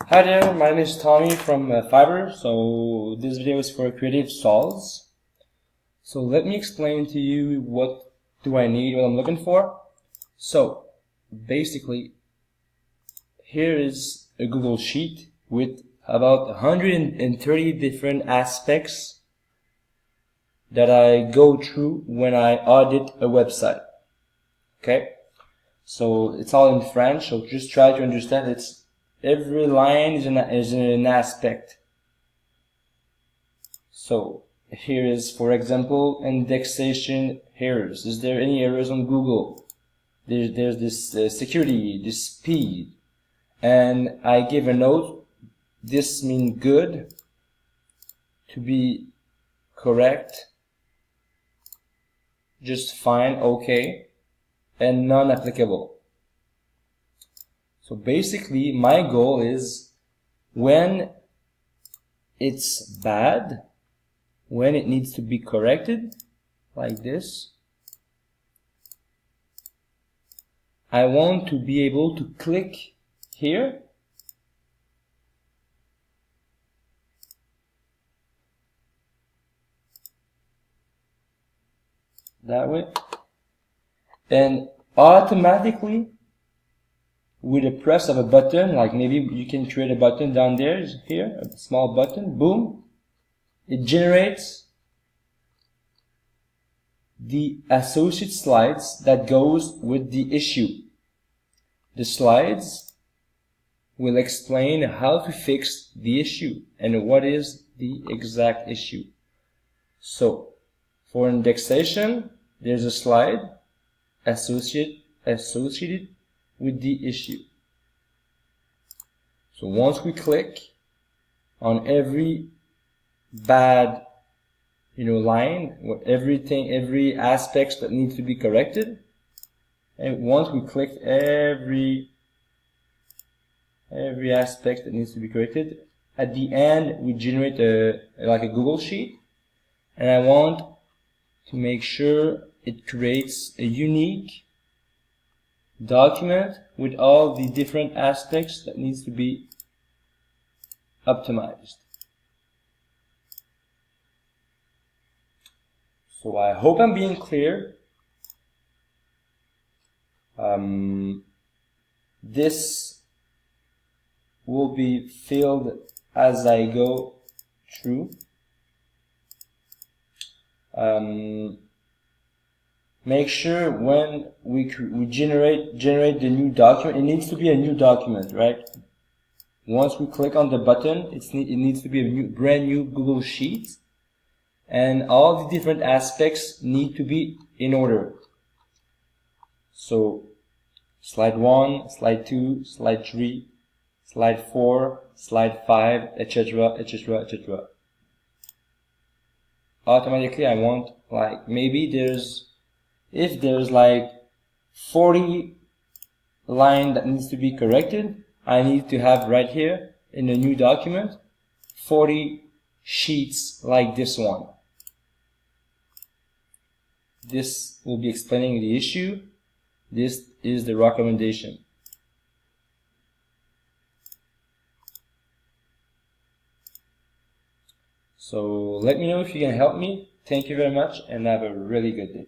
Hi there, my name is Tommy from Fiverr. So this video is for creativesols. So let me explain to you what do I need, what I'm looking for. So basically, here is a Google Sheet with about 130 different aspects that I go through when I audit a website. Okay, so it's all in French, so just try to understand it's every line is an aspect. So here is, for example, indexation errors. Is there any errors on Google? There's this security, this speed, and I give a note. This means good, to be correct, just fine, okay, and non-applicable. So basically, my goal is when it's bad, when it needs to be corrected, like this, I want to be able to click here that way, and automatically with a press of a button, like maybe you can create a button down there, here, a small button, boom, it generates the associate slides that goes with the issue. The slides will explain how to fix the issue and what is the exact issue. So for indexation, there's a slide associated with the issue. So once we click on every bad line, every aspect that needs to be corrected, and once we click every aspect that needs to be corrected, at the end we generate like a Google Sheet, and I want to make sure it creates a unique document with all the different aspects that needs to be optimized. So I hope I'm being clear. This will be filled as I go through. Make sure when we generate the new document, it needs to be a new document, right? Once we click on the button, it needs to be a brand new Google Sheet, and all the different aspects need to be in order. So slide 1, slide 2, slide 3, slide 4, slide 5, etc., etc., etc. Automatically, I want, like, maybe if there's like 40 line that needs to be corrected, I need to have right here in the new document 40 sheets like this one. This will be explaining the issue. This is the recommendation. So let me know if you can help me. Thank you very much and have a really good day.